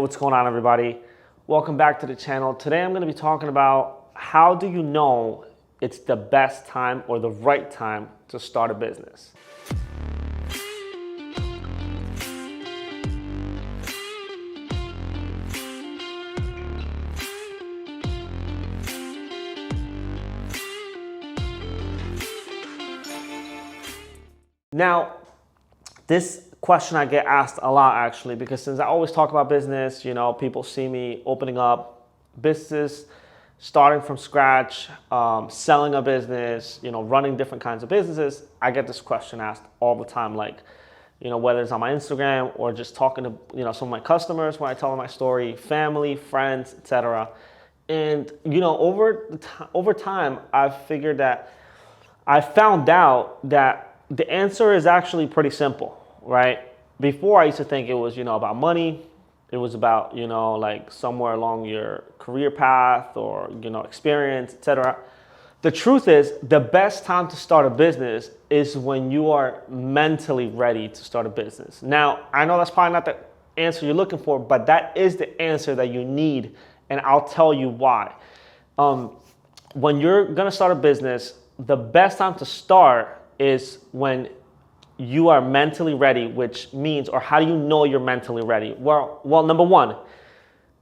what's going on, everybody? Welcome back to the channel. Today I'm going to be talking about how do you know it's the best time or the right time to start a business. Now, this question I get asked a lot actually, because since I always talk about business, people see me opening up businesses, starting from scratch, selling a business, running different kinds of businesses. I get this question asked all the time, like, whether it's on my Instagram or just talking to, some of my customers when I tell them my story, family, friends, etc. And, over time, I found out that the answer is actually pretty simple, right? Before I used to think it was, about money. It was about, like somewhere along your career path or, experience, etc. The truth is the best time to start a business is when you are mentally ready to start a business. Now, I know that's probably not the answer you're looking for, but that is the answer that you need. And I'll tell you why. When you're going to start a business, the best time to start is when you are mentally ready, which means, or how do you know you're mentally ready? Well, number one,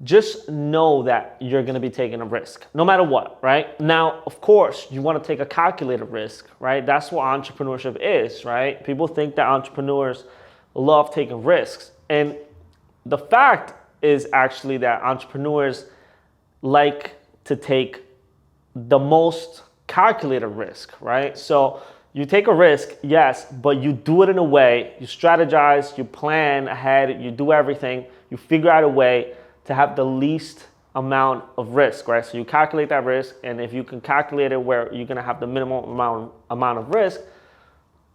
just know that you're going to be taking a risk, no matter what, right? Now, of course, you want to take a calculated risk, right? That's what entrepreneurship is, right? People think that entrepreneurs love taking risks. And the fact is actually that entrepreneurs like to take the most calculated risk, right? So you take a risk, yes, but you do it in a way, you strategize, you plan ahead, you do everything, you figure out a way to have the least amount of risk, right? So you calculate that risk, and if you can calculate it where you're gonna have the minimum amount of risk,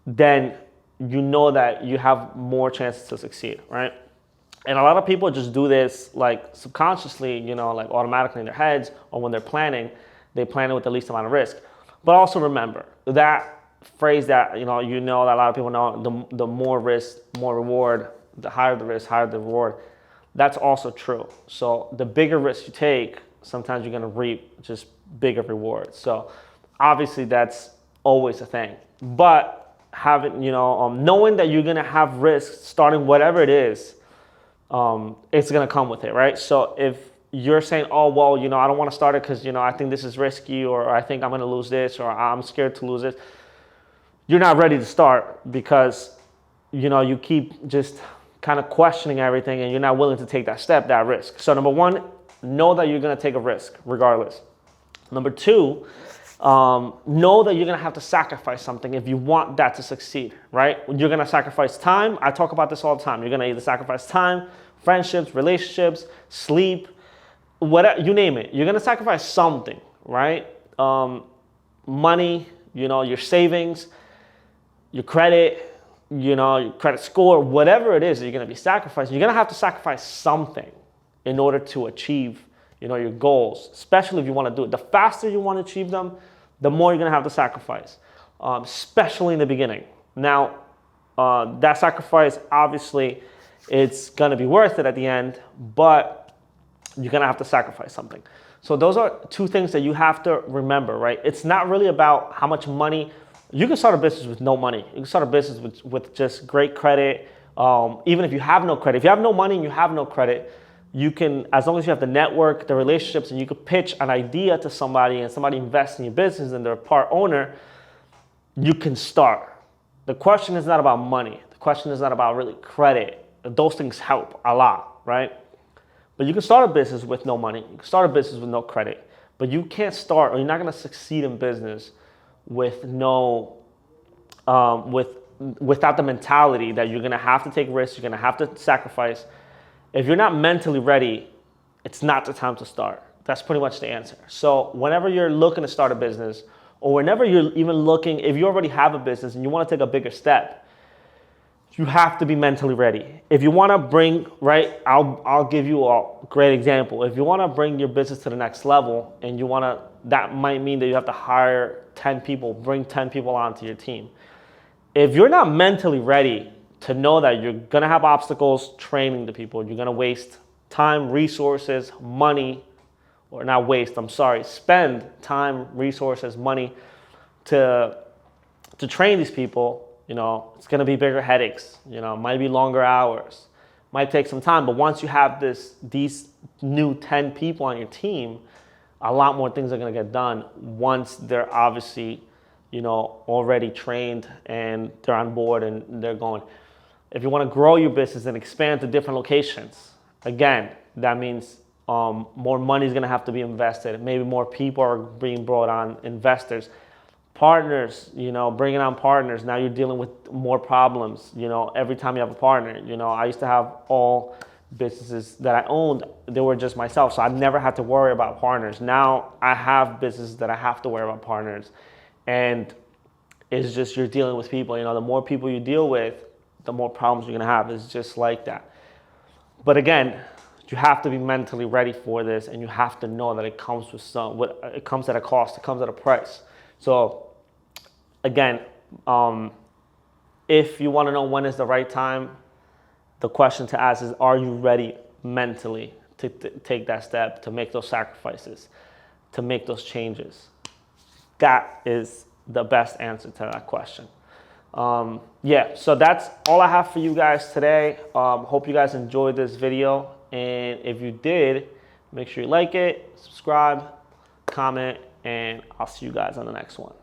then you know that you have more chances to succeed, right? And a lot of people just do this like subconsciously, like automatically in their heads, or when they're planning, they plan it with the least amount of risk. But also remember that phrase that that a lot of people know, the more risk, more reward, the higher the risk, higher the reward. That's also true. So the bigger risk you take, sometimes you're going to reap just bigger rewards. So obviously that's always a thing. But knowing that you're going to have risks starting whatever it is, it's going to come with it, right? So if you're saying, oh, well, I don't want to start it because, I think this is risky, or I think I'm going to lose this, or I'm scared to lose this, you're not ready to start because, you keep just kind of questioning everything and you're not willing to take that step, that risk. So number one, know that you're going to take a risk regardless. Number two, know that you're going to have to sacrifice something if you want that to succeed, right? You're going to sacrifice time. I talk about this all the time. You're going to either sacrifice time, friendships, relationships, sleep, whatever, you name it. You're going to sacrifice something, right? Money, your savings, your credit, your credit score, whatever it is that you're going to be sacrificing, you're going to have to sacrifice something in order to achieve, your goals, especially if you want to do it. The faster you want to achieve them, the more you're going to have to sacrifice, especially in the beginning. Now, that sacrifice, obviously, it's going to be worth it at the end, but you're going to have to sacrifice something. So those are two things that you have to remember, right? It's not really about how much money. You can start a business with no money. You can start a business with just great credit. Even if you have no credit, if you have no money and you have no credit, you can, as long as you have the network, the relationships, and you could pitch an idea to somebody and somebody invests in your business and they're a part owner, you can start. The question is not about money. The question is not about really credit. Those things help a lot, right? But you can start a business with no money. You can start a business with no credit. But you can't start, or you're not going to succeed in business with without the mentality that you're going to have to take risks, you're going to have to sacrifice. If you're not mentally ready, it's not the time to start. That's pretty much the answer. So whenever you're looking to start a business, or whenever you're even looking, if you already have a business and you want to take a bigger step, you have to be mentally ready. If you want to bring, right, I'll give you a great example. If you want to bring your business to the next level and that might mean that you have to hire 10 people, bring 10 people onto your team. If you're not mentally ready to know that you're going to have obstacles training the people, you're going to waste time, resources, money, or not waste, I'm sorry, spend time, resources, money to train these people, it's going to be bigger headaches, might be longer hours, might take some time. But once you have these new 10 people on your team, a lot more things are going to get done once they're obviously, already trained and they're on board and they're going. If you want to grow your business and expand to different locations, again, that means more money is going to have to be invested. Maybe more people are being brought on, investors, partners, bringing on partners. Now you're dealing with more problems, every time you have a partner. I used to have all businesses that I owned, they were just myself. So I never had to worry about partners. Now I have businesses that I have to worry about partners. And it's just you're dealing with people. The more people you deal with, the more problems you're going to have. It's just like that. But again, you have to be mentally ready for this, and you have to know that it comes with it comes at a cost, it comes at a price. So again, if you want to know when is the right time, the question to ask is, are you ready mentally to take that step, to make those sacrifices, to make those changes? That is the best answer to that question. Yeah, so that's all I have for you guys today. Hope you guys enjoyed this video. And if you did, make sure you like it, subscribe, comment, and I'll see you guys on the next one.